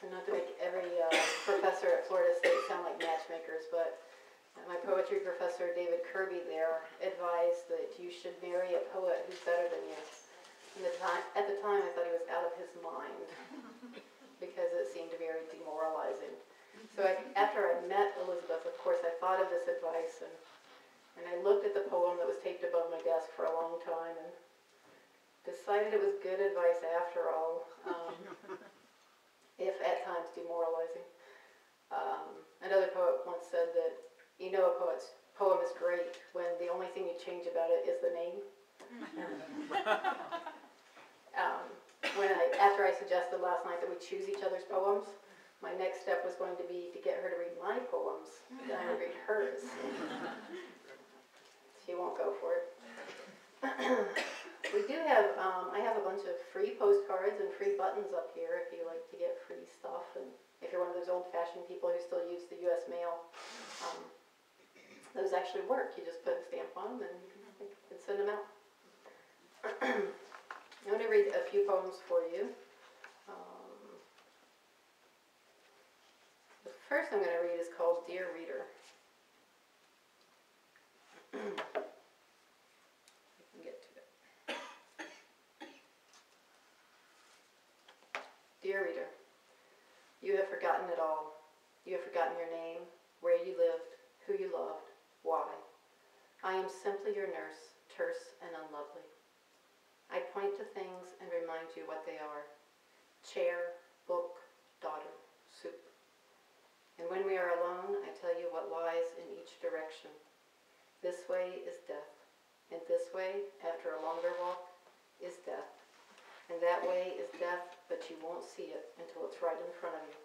And not to make every professor at Florida State sound like matchmakers, but my poetry professor, David Kirby there, advised that you should marry a poet who's better than you. And at the time, I thought he was out of his mind because it seemed very demoralizing. So after I met Elizabeth, of course, I thought of this advice, and I looked at the poem that was taped above my desk for a long time and decided it was good advice after all, if at times demoralizing. Another poet once said that, you know, a poet's poem is great when the only thing you change about it is the name. After I suggested last night that we choose each other's poems, my next step was going to be to get her to read my poems, and I would read hers. She won't go for it. We do have, I have a bunch of free postcards and free buttons up here if you like to get free stuff, and if you're one of those old-fashioned people who still use the U.S. mail, those actually work. You just put a stamp on them and you can send them out. I'm going to read a few poems for you. The first I'm going to read is called Dear Reader. I can get to it. Dear Reader, you have forgotten it all. You have forgotten your name, where you lived, who you loved, why. I am simply your nurse, terse and unlovely. I point to things and remind you what they are. Chair, book, daughter, soup. And when we are alone, I tell you what lies in each direction. This way is death, and this way, after a longer walk, is death. And that way is death, but you won't see it until it's right in front of you.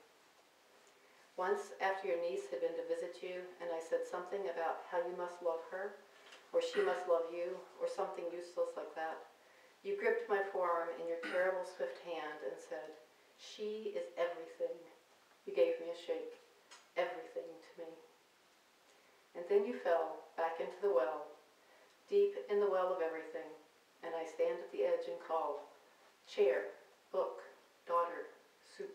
Once, after your niece had been to visit you, and I said something about how you must love her, or she must love you, or something useless like that, you gripped my forearm in your terrible swift hand and said, "She is everything." You gave me a shake. Everything to me. And then you fell back into the well, deep in the well of everything, and I stand at the edge and call, chair, book, daughter, soup.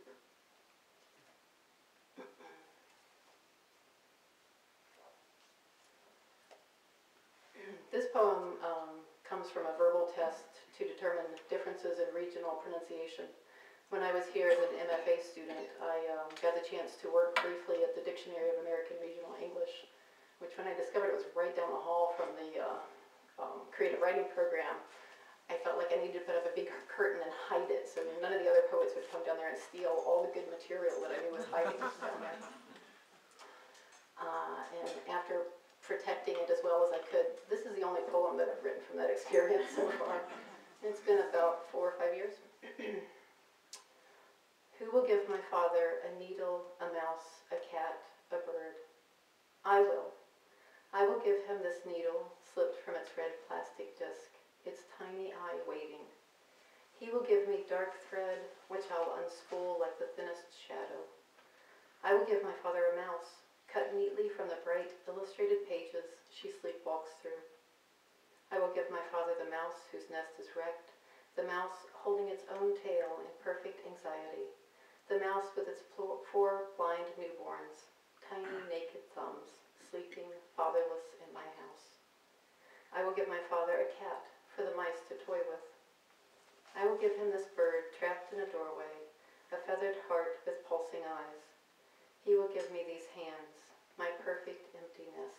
This poem comes from a verbal test to determine differences in regional pronunciation. When I was here as an MFA student, I got the chance to work briefly at the Dictionary of American Regional English, which when I discovered it was right down the hall from the creative writing program, I felt like I needed to put up a big curtain and hide it so none of the other poets would come down there and steal all the good material that I knew was hiding down there. And after protecting it as well as I could, this is the only poem that I've written from that experience so far. It's been about 4 or 5 years. Who will give my father a needle, a mouse, a cat, a bird? I will. I will give him this needle, slipped from its red plastic disc, its tiny eye waiting. He will give me dark thread, which I'll unspool like the thinnest shadow. I will give my father a mouse, cut neatly from the bright, illustrated pages she sleepwalks through. I will give my father the mouse whose nest is wrecked, the mouse holding its own tail in perfect anxiety, the mouse with its 4 blind newborns, tiny naked thumbs, sleeping fatherless in my house. I will give my father a cat for the mice to toy with. I will give him this bird trapped in a doorway, a feathered heart with pulsing eyes. He will give me these hands, my perfect emptiness.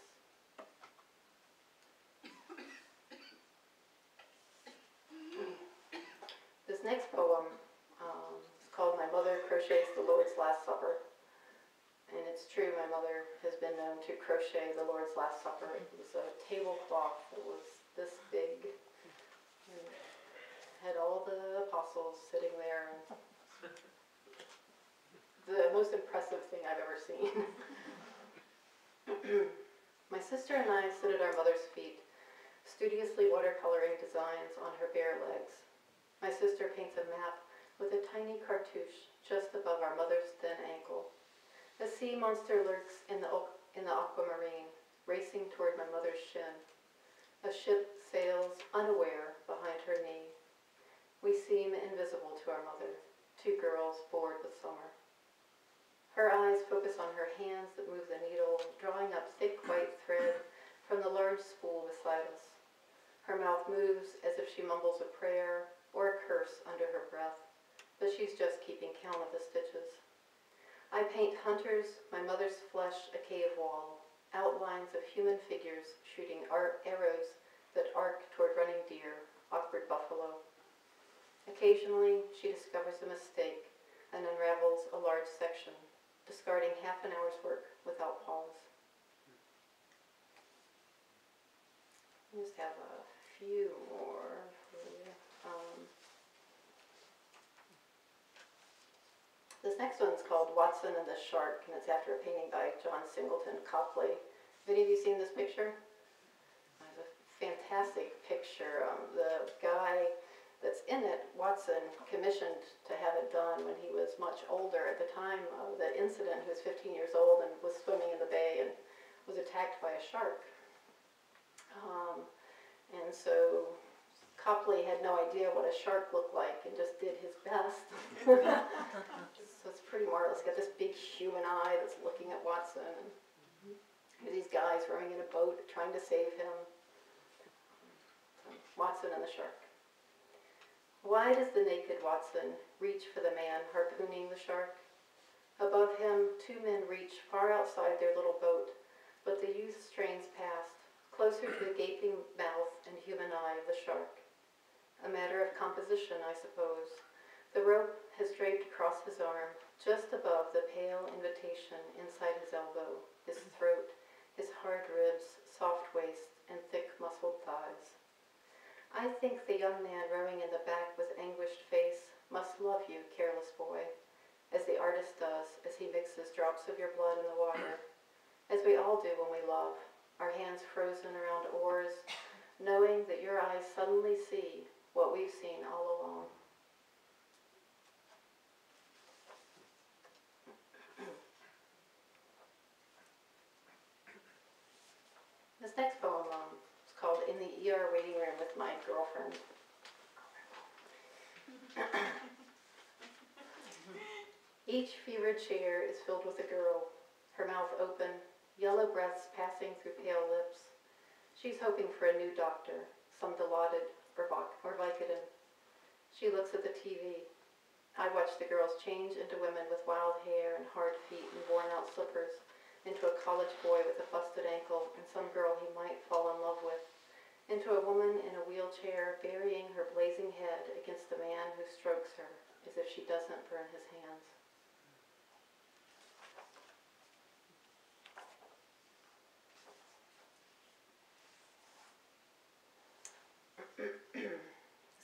This next poem is called My Mother Crochets the Lord's Last Supper. And it's true, my mother has been known to crochet the Lord's Last Supper. It was a tablecloth that was this big and had all the apostles sitting there. And the most impressive thing I've ever seen. My sister and I sit at our mother's feet, studiously watercoloring designs on her bare legs. My sister paints a map with a tiny cartouche just above our mother's thin ankle. A sea monster lurks in the aquamarine, racing toward my mother's shin. A ship sails unaware behind her knee. We seem invisible to our mother, 2 girls bored with summer. Her eyes focus on her hands that move the needle, drawing up thick white thread from the large spool beside us. Her mouth moves as if she mumbles a prayer or a curse under her breath, but she's just keeping count of the stitches. I paint hunters, my mother's flesh, a cave wall, outlines of human figures shooting arrows that arc toward running deer, awkward buffalo. Occasionally, she discovers a mistake and unravels a large section, discarding half an hour's work without pause. I just have a few more for you. This next one's called Watson and the Shark, and it's after a painting by John Singleton Copley. Have any of you seen this picture? It's a fantastic picture. The guy that's in it, Watson, commissioned to have it done when he was much older. At the time of the incident, he was 15 years old and was swimming in the bay and was attacked by a shark. And so Copley had no idea what a shark looked like and just did his best. So it's pretty marvelous. He's got this big human eye that's looking at Watson. And these guys rowing in a boat trying to save him. So, Watson and the shark. Why does the naked Watson reach for the man harpooning the shark? Above him, two men reach far outside their little boat, but the youth strains past, closer to the gaping mouth and human eye of the shark. A matter of composition, I suppose. The rope has draped across his arm, just above the pale invitation inside his elbow, his throat, his hard ribs, soft waist, and thick muscled thighs. I think the young man rowing in the back with anguished face must love you, careless boy, as the artist does as he mixes drops of your blood in the water, as we all do when we love, our hands frozen around oars, knowing that your eyes suddenly see what we've seen all along. This next poem is called In the ER Waiting Room with My Girlfriend. Each fevered chair is filled with a girl, her mouth open, yellow breaths passing through pale lips. She's hoping for a new doctor, some Dilaudid or Vicodin. She looks at the TV. I watch the girls change into women with wild hair and hard feet and worn-out slippers, into a college boy with a busted ankle and some girl he might fall in love with, into a woman in a wheelchair burying her blazing head against the man who strokes her as if she doesn't burn his hands.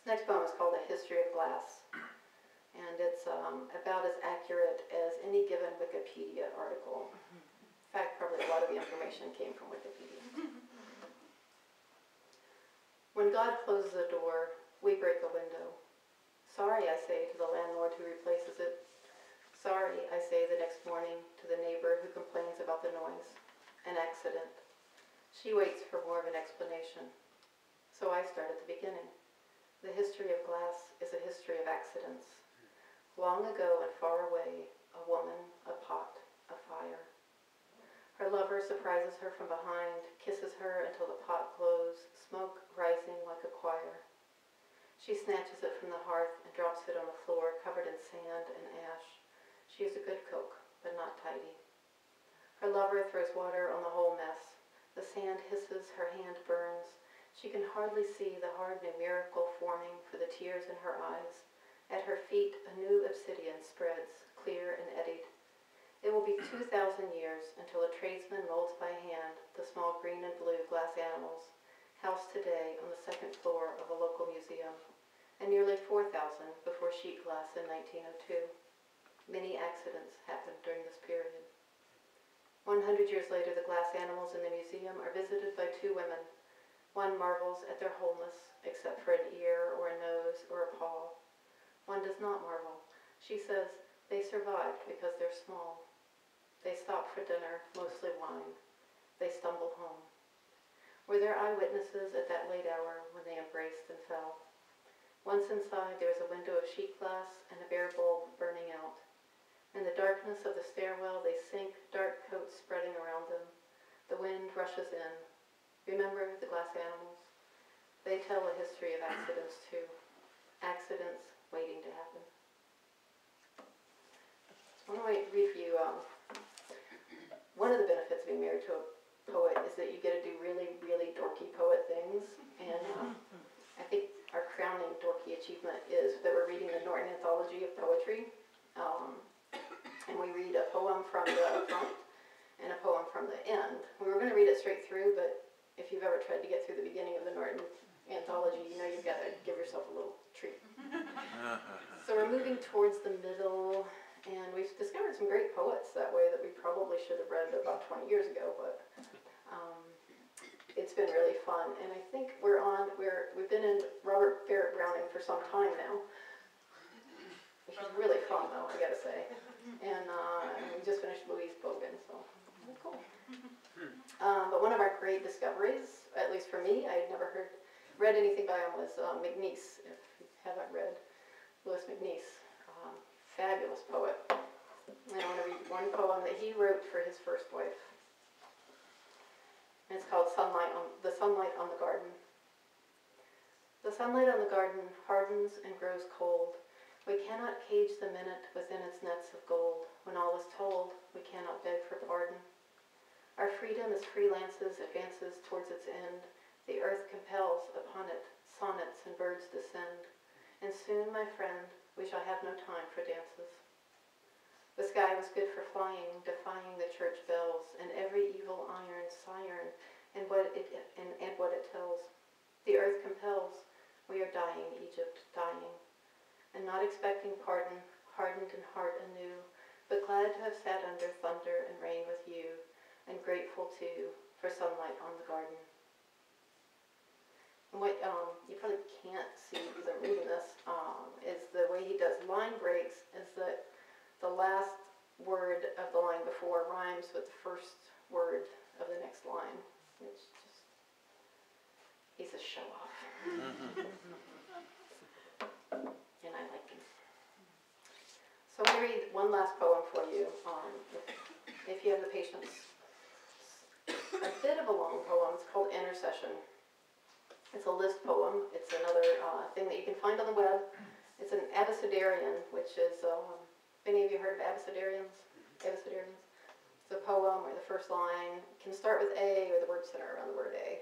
This next poem is called A History of Glass, and it's about as accurate as any given Wikipedia article. In fact, probably a lot of the information came from Wikipedia. When God closes a door, we break a window. Sorry, I say to the landlord who replaces it. Sorry, I say the next morning to the neighbor who complains about the noise. An accident. She waits for more of an explanation. So I start at the beginning. The history of glass is a history of accidents. Long ago and far away, a woman, a pot, a fire. Her lover surprises her from behind, kisses her until the pot glows, smoke rising like a choir. She snatches it from the hearth and drops it on the floor, covered in sand and ash. She is a good cook, but not tidy. Her lover throws water on the whole mess. The sand hisses, her hand burns. She can hardly see the hard numerical forming for the tears in her eyes. At her feet, a new obsidian spreads, clear and eddied. It will be 2,000 years until a tradesman molds by hand the small green and blue glass animals, housed today on the second floor of a local museum, and nearly 4,000 before sheet glass in 1902. Many accidents happened during this period. 100 years later, the glass animals in the museum are visited by two women. One marvels at their wholeness, except for an ear or a nose or a paw. One does not marvel. She says, they survived because they're small. They stopped for dinner, mostly wine. They stumbled home. Were there eyewitnesses at that late hour when they embraced and fell? Once inside, there was a window of sheet glass and a bare bulb burning out. In the darkness darkness of the stairwell, they sink, dark coats spreading around them. The wind rushes in. Remember the glass animals? They tell a history of accidents too. Accidents waiting to happen. So I want to read for you, one of the benefits of being married to a poet is that you get to do really, really dorky poet things. And I think our crowning dorky achievement is that we're reading the Norton Anthology of Poetry. And we read a poem from the front and a poem from the end. We were going to read it straight through, but if you've ever tried to get through the beginning of the Norton Anthology, you know you've got to give yourself a little treat. So we're moving towards the middle, and we've discovered some great poets that way that we probably should have read about 20 years ago, but it's been really fun. And I think we've been in Robert Barrett Browning for some time now, which is really fun though, I gotta say. And we just finished Louise Bogan, so really cool. But one of our great discoveries, at least for me, I had never read anything by him, was McNeice. If you haven't read Louis McNeice, fabulous poet. And I want to read one poem that he wrote for his first wife. And it's called The Sunlight on the Garden. The sunlight on the garden hardens and grows cold. We cannot cage the minute within its nets of gold. When all is told, we cannot beg for pardon. Our freedom as freelances advances towards its end. The earth compels upon it, sonnets and birds descend. And soon, my friend, we shall have no time for dances. The sky was good for flying, defying the church bells, and every evil iron siren, and what it tells. The earth compels, we are dying, Egypt, dying. And not expecting pardon, hardened in heart anew, but glad to have sat under thunder and rain with you, and grateful too for sunlight on the garden. And what you probably can't see because I'm reading this, is the way he does line breaks is that the last word of the line before rhymes with the first word of the next line. It's just, he's a show-off. And I like him. So I'm going to read one last poem for you, if you have the patience. A bit of a long poem. It's called Intercession. It's a list poem. It's another thing that you can find on the web. It's an abecedarian, which is, any of you heard of abecedarians? Abecedarians? It's a poem where the first line can start with A or the word center around the word A.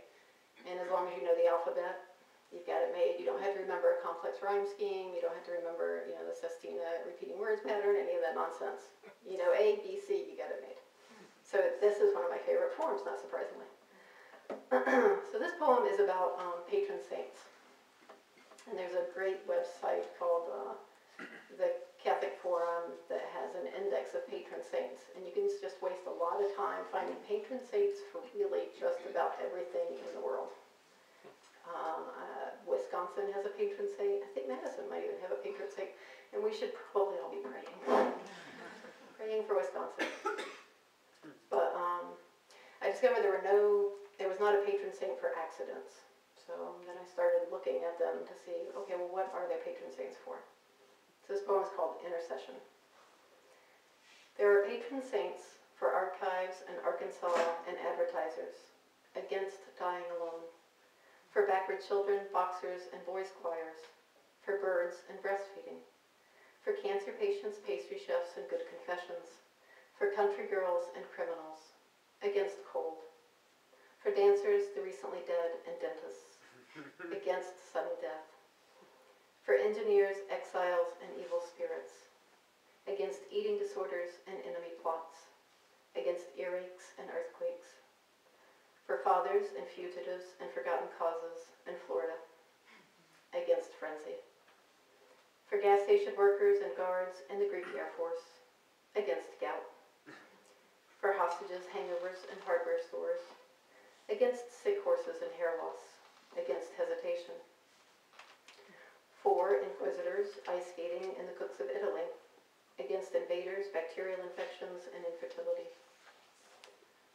And as long as you know the alphabet, you've got it made. You don't have to remember a complex rhyme scheme. You don't have to remember, the Sestina repeating words pattern, any of that nonsense. You know A, B, C, you got it made. So this is one of my favorite forms, not surprisingly. So this poem is about patron saints. And there's a great website called the Catholic Forum that has an index of patron saints. And you can just waste a lot of time finding patron saints for really just about everything in the world. Wisconsin has a patron saint. I think Madison might even have a patron saint. And we should probably all be praying. Praying for Wisconsin. But I discovered there was not a patron saint for accidents. So then I started looking at them to see, okay, well, what are their patron saints for? So this poem is called Intercession. There are patron saints for archives and Arkansas and advertisers, against dying alone, for backward children, boxers, and boys' choirs, for birds and breastfeeding, for cancer patients, pastry chefs, and good confessions, for country girls and criminals, against cold, for dancers, the recently dead, and dentists, against sudden death, for engineers, exiles, and evil spirits, against eating disorders and enemy plots, against earaches and earthquakes, for fathers and fugitives and forgotten causes in Florida, against frenzy, for gas station workers and guards in the Greek Air Force, against gout, for hostages, hangovers, and hardware stores, against sick horses and hair loss, against hesitation, for inquisitors, ice skating, and the cooks of Italy, against invaders, bacterial infections, and infertility,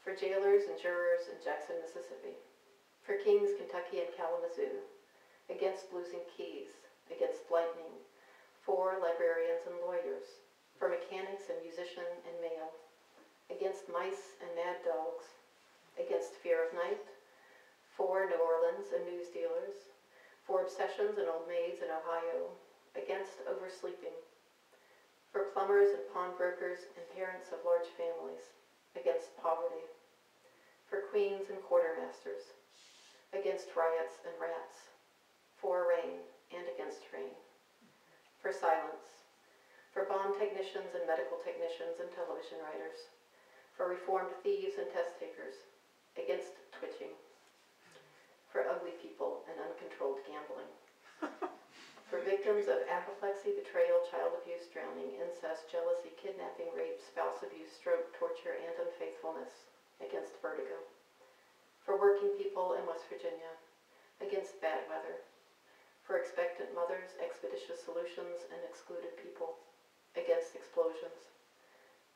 for jailers and jurors in Jackson, Mississippi, for kings, Kentucky, and Kalamazoo, against losing keys, against lightning, for librarians and lawyers, for mechanics and musicians and mice and mad dogs, against fear of night, for New Orleans and news dealers, for obsessions and old maids in Ohio, against oversleeping, for plumbers and pawnbrokers and parents of large families, against poverty, for queens and quartermasters, against riots and rats, for rain and against rain, for silence, for bomb technicians and medical technicians and television writers, for reformed thieves and test takers, against twitching, for ugly people and uncontrolled gambling, for victims of apoplexy, betrayal, child abuse, drowning, incest, jealousy, kidnapping, rape, spouse abuse, stroke, torture, and unfaithfulness, against vertigo, for working people in West Virginia, against bad weather, for expectant mothers, expeditious solutions, and excluded people, against explosions,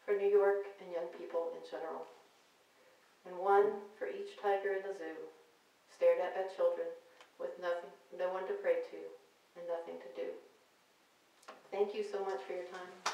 for New York and young people in general, and one for each tiger in the zoo, stared at by children with nothing, no one to pray to, and nothing to do. Thank you so much for your time.